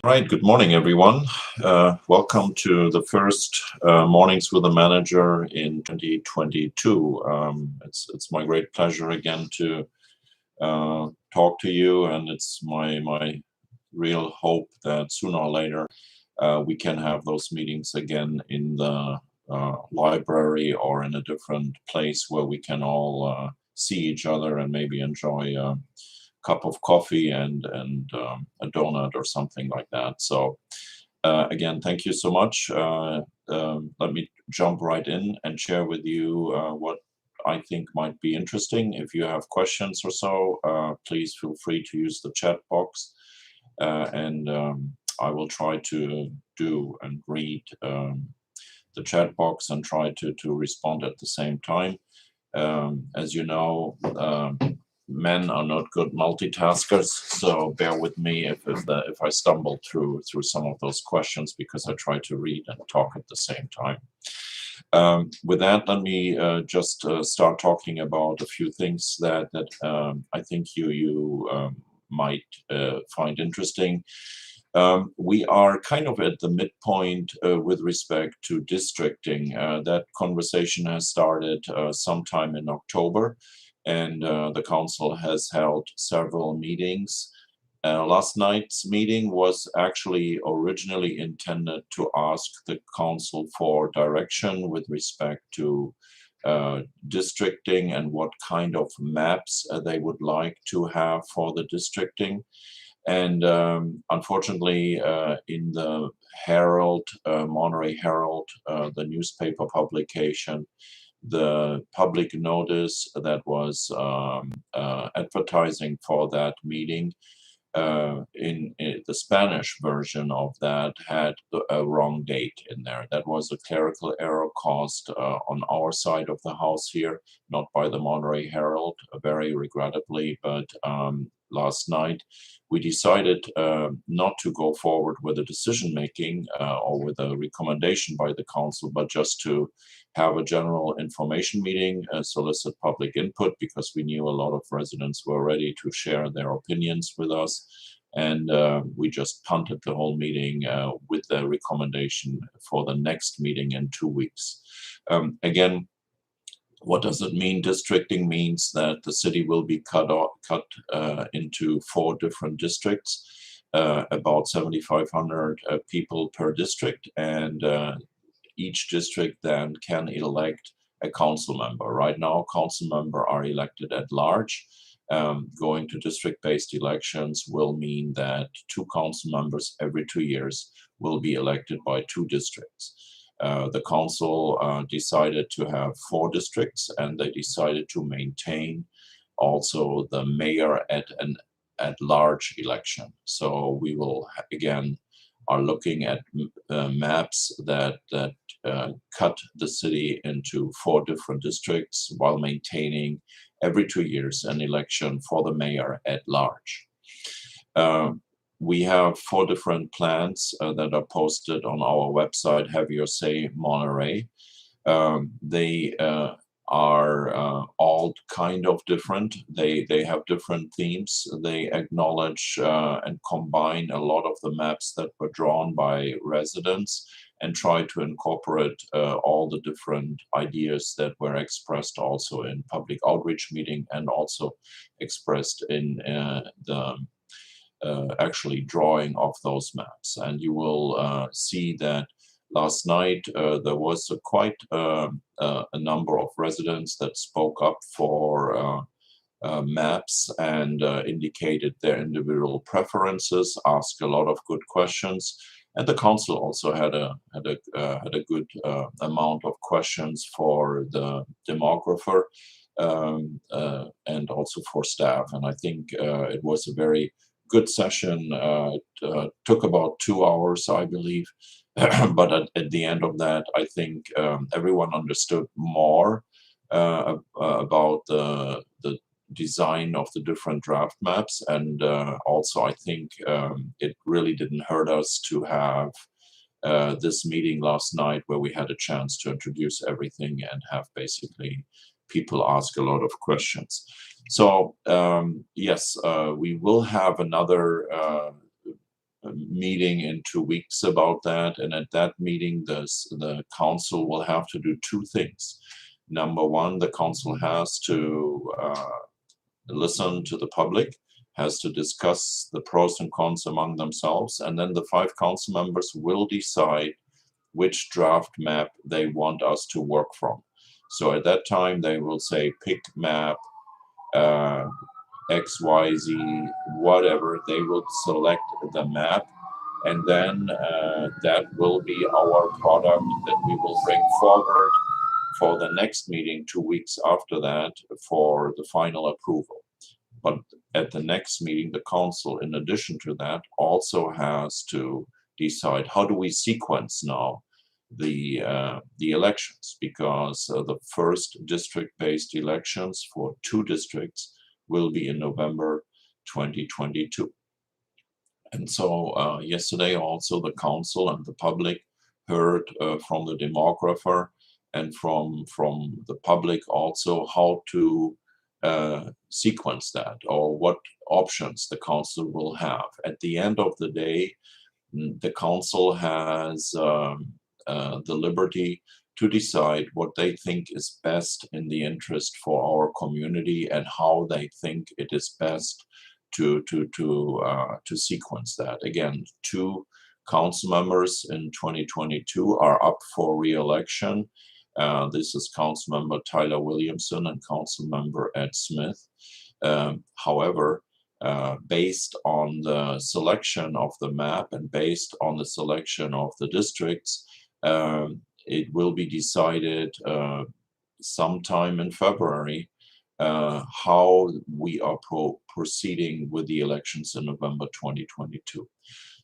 Right, good morning, everyone. Welcome to the first Mornings with a Manager in 2022. It's my great pleasure again to talk to you, and it's my real hope that sooner or later we can have those meetings again in the library or in a different place where we can all see each other and maybe enjoy cup of coffee and a donut or something like that. So again, thank you so much. Let me jump right in and share with you what I think might be interesting. If you have questions or so, please feel free to use the chat box, and I will try to do and read the chat box and try to respond at the same time. As you know, men are not good multitaskers, so bear with me if I stumble through some of those questions because I try to read and talk at the same time. With that, let me just start talking about a few things that I think you might find interesting. We are kind of at the midpoint with respect to districting. That conversation has started sometime in October, and the council has held several meetings. Last night's meeting was actually originally intended to ask the council for direction with respect to districting and what kind of maps they would like to have for the districting. And unfortunately, in the Herald, Monterey Herald, the newspaper publication, the public notice that was advertising for that meeting in the Spanish version of that had a wrong date in there. That was a clerical error caused on our side of the house here, not by the Monterey Herald, very regrettably, but last night we decided not to go forward with a decision making or with a recommendation by the council, but just to have a general information meeting, solicit public input, because we knew a lot of residents were ready to share their opinions with us. And we just punted the whole meeting with the recommendation for the next meeting in 2 weeks. Again, what does it mean? Districting means that the city will be cut into 4 different districts, about 7,500 people per district, and each district then can elect a council member. Right now, council members are elected at large. Going to district-based elections will mean that 2 council members every 2 years will be elected by 2 districts. The council decided to have 4 districts, and they decided to maintain also the mayor at an at-large election. So we will again are looking at maps that cut the city into 4 different districts while maintaining every 2 years an election for the mayor at large. We have 4 different plans that are posted on our website, Have Your Say Monterey. They are all kind of different. They have different themes. They acknowledge and combine a lot of the maps that were drawn by residents and try to incorporate all the different ideas that were expressed also in public outreach meeting and also expressed in the actually drawing of those maps. And you will see that last night there was quite a number of residents that spoke up for maps and indicated their individual preferences, asked a lot of good questions. And the council also had a good amount of questions for the demographer and also for staff. And I think it was a very good session. It took about 2 hours, I believe. But at the end of that, I think everyone understood more about the design of the different draft maps. And also, I think it really didn't hurt us to have this meeting last night where we had a chance to introduce everything and have basically people ask a lot of questions. So yes, we will have another meeting in 2 weeks about that, and at that meeting, the council will have to do two things. Number one, the council has to listen to the public, has to discuss the pros and cons among themselves, and then the 5 council members will decide which draft map they want us to work from. So at that time, they will say, pick map XYZ, whatever. They will select the map, and then that will be our product that we will bring forward for the next meeting 2 weeks after that for the final approval. But at the next meeting, the council, in addition to that, also has to decide how do we sequence now the elections, because the first district-based elections for 2 districts will be in November 2022. And so yesterday also the council and the public heard from the demographer and from the public also how to sequence that, or what options the council will have. At the end of the day, the council has the liberty to decide what they think is best in the interest for our community and how they think it is best to sequence that. Again, 2 council members in 2022 are up for re-election. This is Councilmember Tyler Williamson and Councilmember Ed Smith. However, based on the selection of the map and based on the selection of the districts, it will be decided sometime in February how we are proceeding with the elections in November 2022.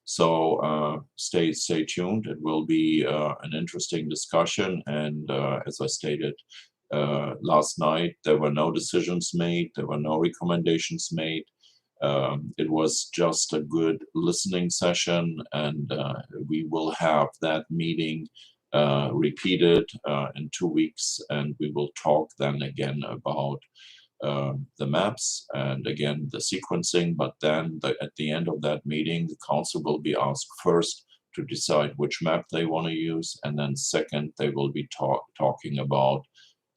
So stay tuned. It will be an interesting discussion. And as I stated last night, there were no decisions made. There were no recommendations made. It was just a good listening session, and we will have that meeting repeated in 2 weeks, and we will talk then again about the maps and again the sequencing. But then at the end of that meeting, the council will be asked first to decide which map they want to use, and then second they will be talking about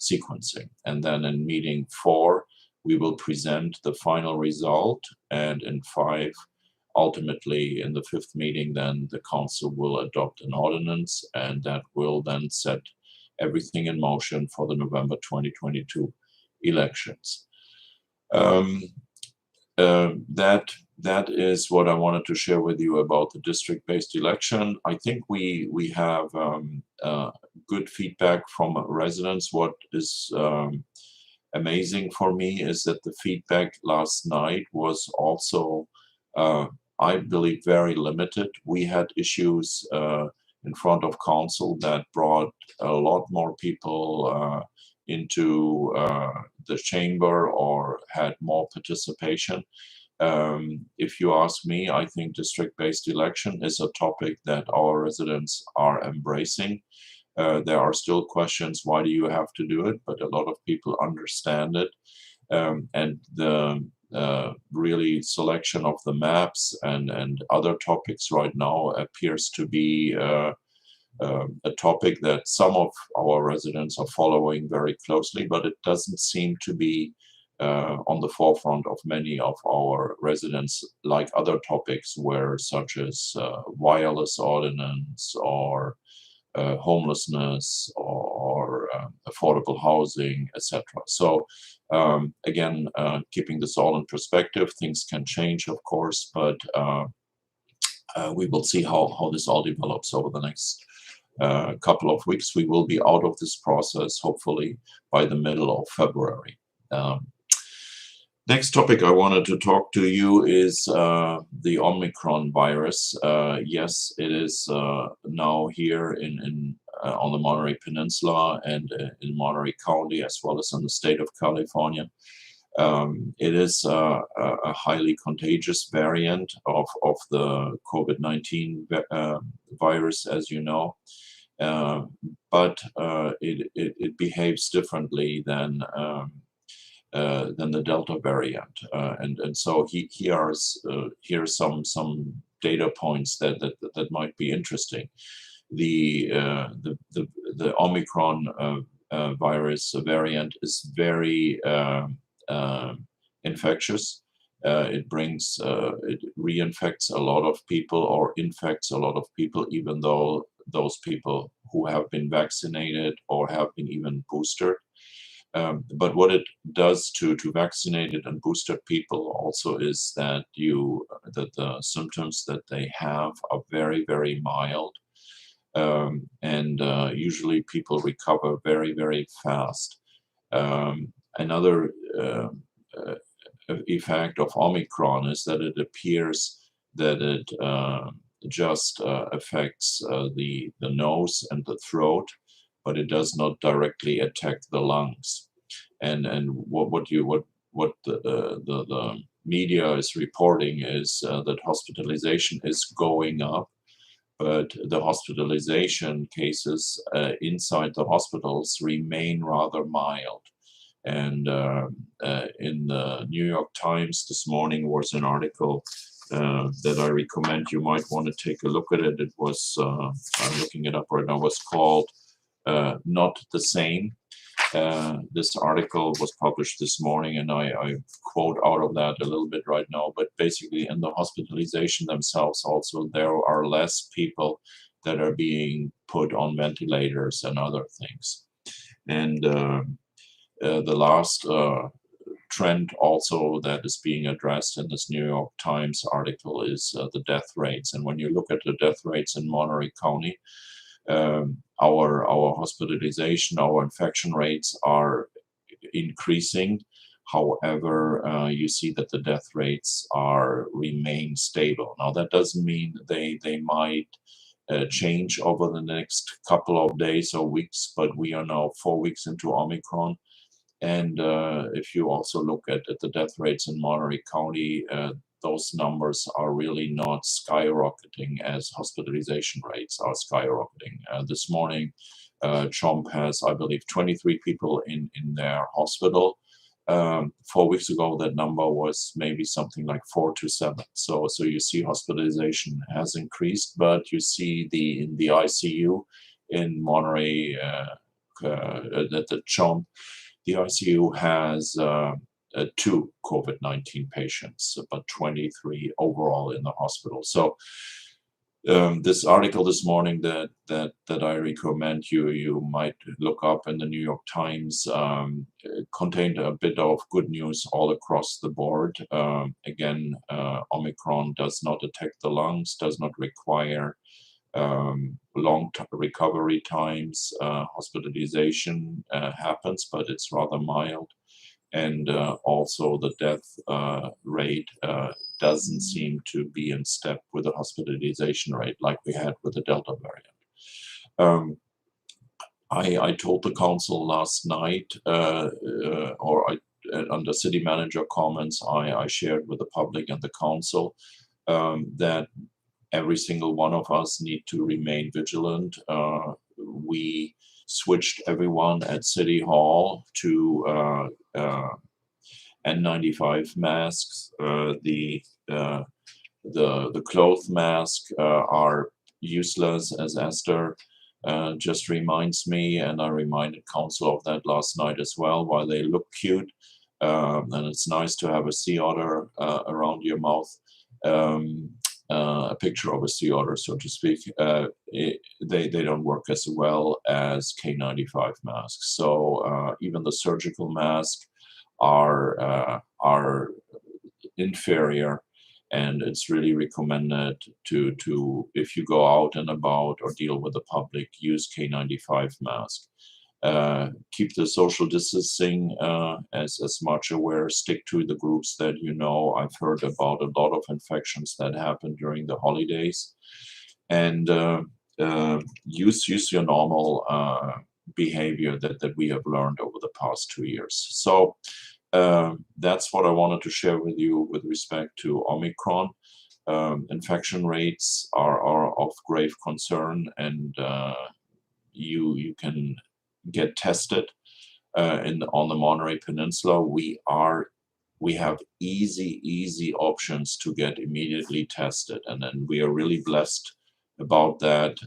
sequencing. And then in meeting 4 we will present the final result, and in 5, ultimately in the 5th meeting, then the council will adopt an ordinance, and that will then set everything in motion for the November 2022 elections. That is what I wanted to share with you about the district-based election. I think we have good feedback from residents. What is amazing for me is that the feedback last night was also, I believe, very limited. We had issues in front of council that brought a lot more people into the chamber or had more participation. If you ask me, I think district-based election is a topic that our residents are embracing. There are still questions, why do you have to do it? But a lot of people understand it. And the really selection of the maps and other topics right now appears to be a topic that some of our residents are following very closely, but it doesn't seem to be on the forefront of many of our residents, like other topics where such as wireless ordinance or homelessness or affordable housing, etc. So again, keeping this all in perspective, things can change, of course, but we will see how this all develops over the next couple of weeks. We will be out of this process, hopefully, by the middle of February. Next topic I wanted to talk to you is the Omicron virus. Yes, it is now here on the Monterey Peninsula and in Monterey County, as well as in the state of California. It is a highly contagious variant of the COVID-19 virus, as you know, but it behaves differently than the Delta variant, and so here's some data points that might be interesting. The Omicron virus variant is very infectious. It reinfects a lot of people or infects a lot of people, even though those people who have been vaccinated or have been even boosted. But what it does to vaccinated and boosted people also is that the symptoms that they have are very, very mild. And usually people recover very, very fast. Another effect of Omicron is that it appears that it just affects the nose and the throat, but it does not directly attack the lungs. And what the media is reporting is that hospitalization is going up, but the hospitalization cases inside the hospitals remain rather mild. And in the New York Times this morning was an article that I recommend you might want to take a look at it. It was, I'm looking it up right now, was called Not the Same. This article was published this morning, and I quote out of that a little bit right now. But basically, in the hospitalization themselves, also there are less people that are being put on ventilators and other things. And the last trend also that is being addressed in this New York Times article is the death rates. And when you look at the death rates in Monterey County, our hospitalization, our infection rates are increasing. However, you see that the death rates remain stable. Now, that doesn't mean they might change over the next couple of days or weeks, but we are now 4 weeks into Omicron. And if you also look at the death rates in Monterey County, those numbers are really not skyrocketing as hospitalization rates are skyrocketing. This morning, CHOMP has, I believe, 23 people in their hospital. 4 weeks ago, that number was maybe something like 4 to 7. So you see hospitalization has increased, but you see in the ICU in Monterey, the CHOMP, the ICU has 2 COVID-19 patients, but 23 overall in the hospital. So this article this morning that I recommend you might look up in the New York Times contained a bit of good news all across the board. Again, Omicron does not attack the lungs, does not require long recovery times. Hospitalization happens, but it's rather mild. And also the death rate doesn't seem to be in step with the hospitalization rate like we had with the Delta variant. I told the council last night, under city manager comments, I shared with the public and the council that every single one of us need to remain vigilant. We switched everyone at City Hall to N95 masks. The cloth masks are useless, as Esther just reminds me, and I reminded council of that last night as well. While they look cute, and it's nice to have a sea otter around your mouth, a picture of a sea otter, so to speak, they don't work as well as K95 masks. So even the surgical masks are inferior, and it's really recommended to if you go out and about or deal with the public, use K95 mask. Keep the social distancing as much aware, stick to the groups that you know. I've heard about a lot of infections that happened during the holidays, and use your normal behavior that we have learned over the past 2 years. So that's what I wanted to share with you with respect to Omicron. Infection rates are of grave concern, and you can get tested on the Monterey Peninsula. We are we have easy options to get immediately tested, and then we are really blessed about that.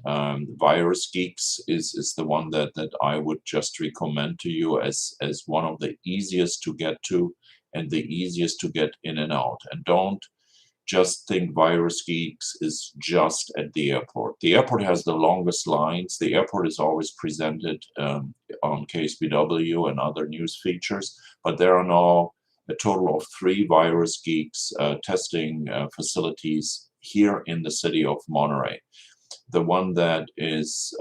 Virus Geeks is the one that I would just recommend to you as one of the easiest to get to and the easiest to get in and out. And don't just think Virus Geeks is just at the airport. The airport has the longest lines. The airport is always presented on KSBW and other news features, but there are now a total of 3 Virus Geeks testing facilities here in the city of Monterey. The one that is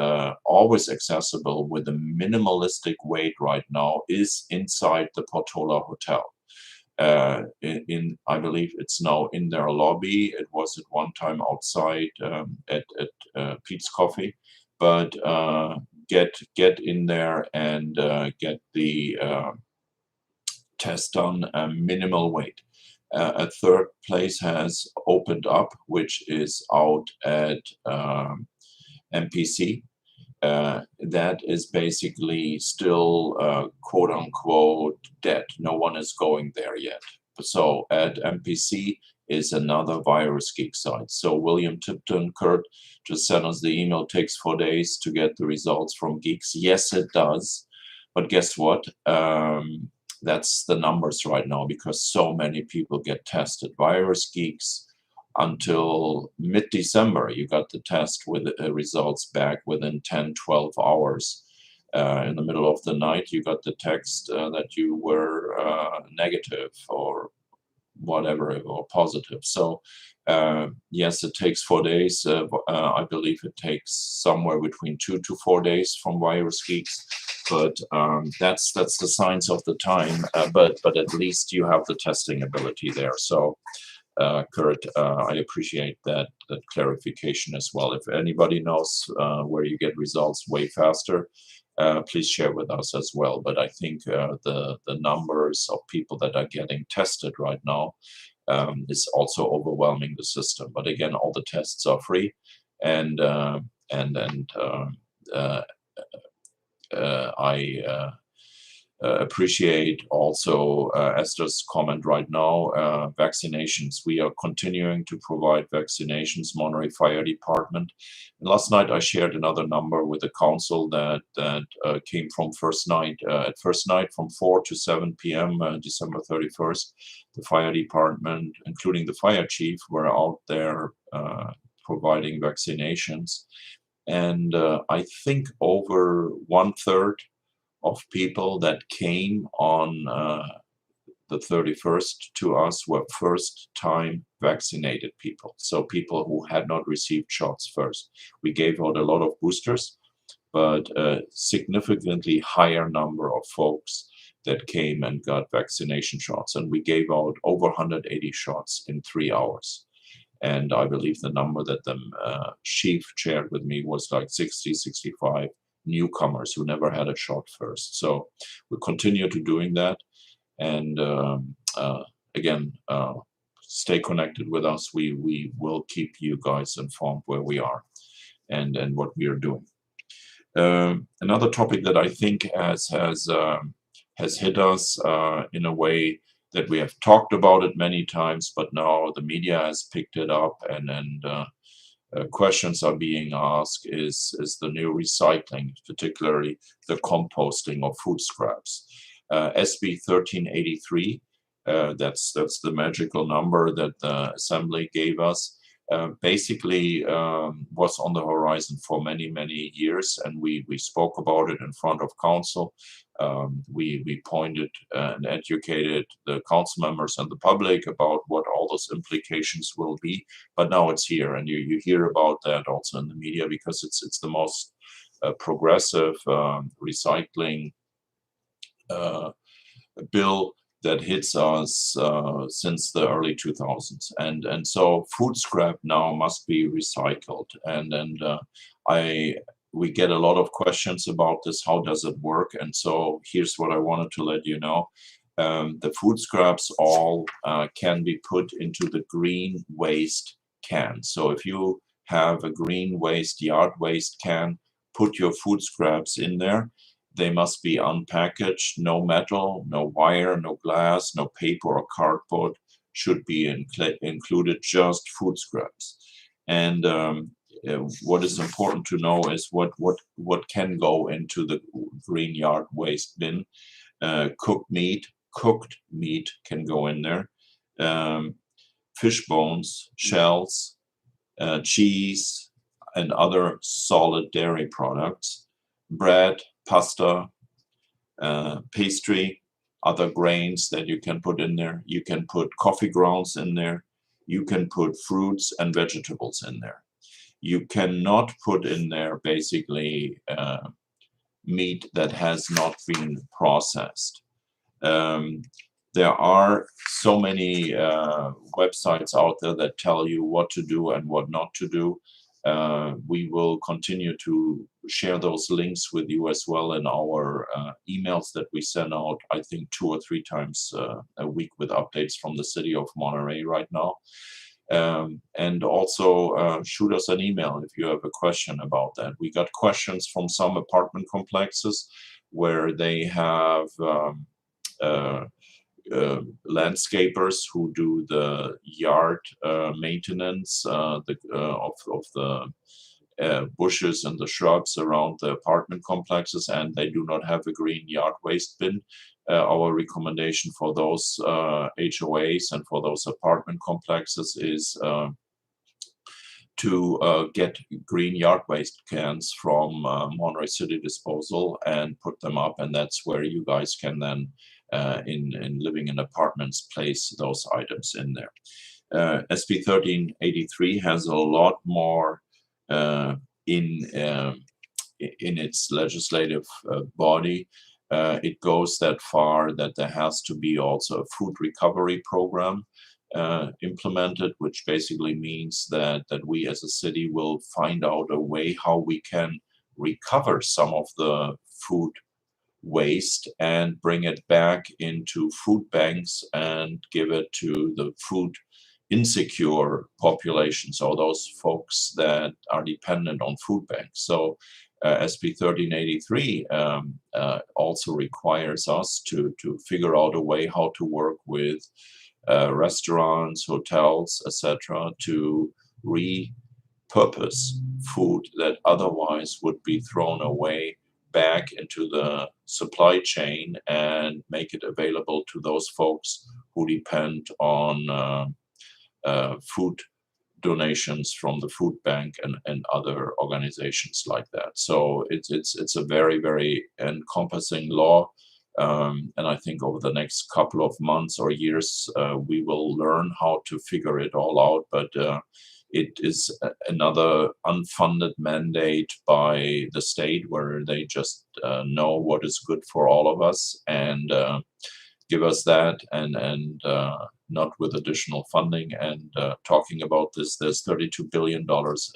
always accessible with a minimalistic wait right now is inside the Portola Hotel. I believe it's now in their lobby. It was at one time outside at Pete's Coffee, but get in there and get the test done. Minimal wait. A third place has opened up, which is out at MPC. That is basically still quote unquote dead. No one is going there yet. So at MPC is another Virus Geek site. So William Tipton, Kurt just sent us the email. Takes 4 days to get the results from Geeks. Yes, it does. But guess what? That's the numbers right now because so many people get tested. Virus Geeks, until mid-December, you got the test with results back within 10, 12 hours. In the middle of the night, you got the text that you were negative or whatever, or positive. So yes, it takes 4 days. I believe it takes somewhere between 2 to 4 days from Virus Geeks. But that's the signs of the time. But at least you have the testing ability there. So Kurt, I appreciate that clarification as well. If anybody knows where you get results way faster, please share with us as well. But I think the numbers of people that are getting tested right now is also overwhelming the system. But again, all the tests are free, and I appreciate also Esther's comment right now. Vaccinations. We are continuing to provide vaccinations. Monterey Fire Department. And last night I shared another number with the council that came from First Night. At First Night from 4 to 7 p.m. December 31st, the fire department, including the fire chief, were out there providing vaccinations. And I think over 1/3 of people that came on the 31st to us were first-time vaccinated people. So people who had not received shots first. We gave out a lot of boosters, but a significantly higher number of folks that came and got vaccination shots. And we gave out over 180 shots in 3 hours. And I believe the number that the chief shared with me was like 60, 65 newcomers who never had a shot first. So we continue to doing that. And again, stay connected with us. We will keep you guys informed where we are and what we are doing. Another topic that I think has hit us in a way that we have talked about it many times, but now the media has picked it up, and questions are being asked is the new recycling, particularly the composting of food scraps. SB 1383, that's the magical number that the Assembly gave us, basically was on the horizon for many years, and we spoke about it in front of council. We pointed and educated the council members and the public about what all those implications will be, but now it's here, and you hear about that also in the media because it's the most progressive recycling bill that hits us since the early 2000s, and so food scrap now must be recycled, and we get a lot of questions about this. How does it work? And so here's what I wanted to let you know. The food scraps all can be put into the green waste can. So if you have a green waste, yard waste can, put your food scraps in there. They must be unpackaged. No metal, no wire, no glass, no paper or cardboard should be included, just food scraps. And what is important to know is what can go into the green yard waste bin. Cooked meat can go in there. Fish bones, shells, cheese, and other solid dairy products, bread, pasta, pastry, other grains that you can put in there. You can put coffee grounds in there. You can put fruits and vegetables in there. You cannot put in there basically meat that has not been processed. There are so many websites out there that tell you what to do and what not to do. We will continue to share those links with you as well in our emails that we send out, I think 2 or 3 times a week with updates from the city of Monterey right now. And also shoot us an email if you have a question about that. We got questions from some apartment complexes where they have landscapers who do the yard maintenance of the bushes and the shrubs around the apartment complexes, and they do not have a green yard waste bin. Our recommendation for those HOAs and for those apartment complexes is to get green yard waste cans from Monterey City Disposal and put them up, and that's where you guys can then in living in apartments place those items in there. SB 1383 has a lot more in its legislative body. It goes that far that there has to be also a food recovery program implemented, which basically means that we as a city will find out a way how we can recover some of the food waste and bring it back into food banks and give it to the food insecure population, so those folks that are dependent on food banks. So SB 1383 also requires us to figure out a way how to work with restaurants, hotels, etc., to repurpose food that otherwise would be thrown away back into the supply chain and make it available to those folks who depend on food donations from the food bank and other organizations like that. So it's a very, very encompassing law. And I think over the next couple of months or years, we will learn how to figure it all out. But it is another unfunded mandate by the state where they just know what is good for all of us and give us that, and not with additional funding. And talking about this, there's $32 billion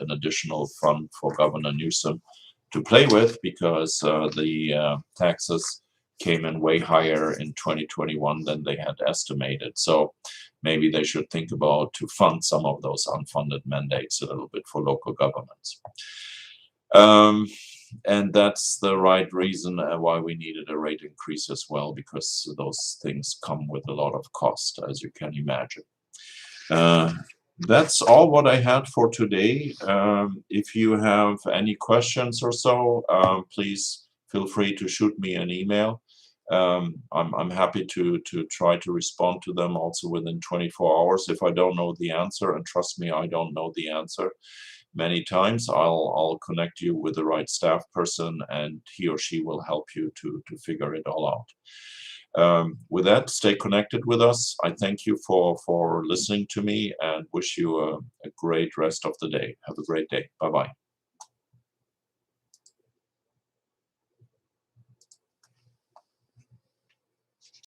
in additional fund for Governor Newsom to play with, because the taxes came in way higher in 2021 than they had estimated. So maybe they should think about to fund some of those unfunded mandates a little bit for local governments. And that's the right reason why we needed a rate increase as well, because those things come with a lot of cost, as you can imagine. That's all what I had for today. If you have any questions or so, please feel free to shoot me an email. I'm happy to try to respond to them also within 24 hours if I don't know the answer, and trust me, I don't know the answer. Many times I'll connect you with the right staff person, and he or she will help you to figure it all out. With that, stay connected with us. I thank you for listening to me and wish you a great rest of the day. Have a great day. Bye-bye.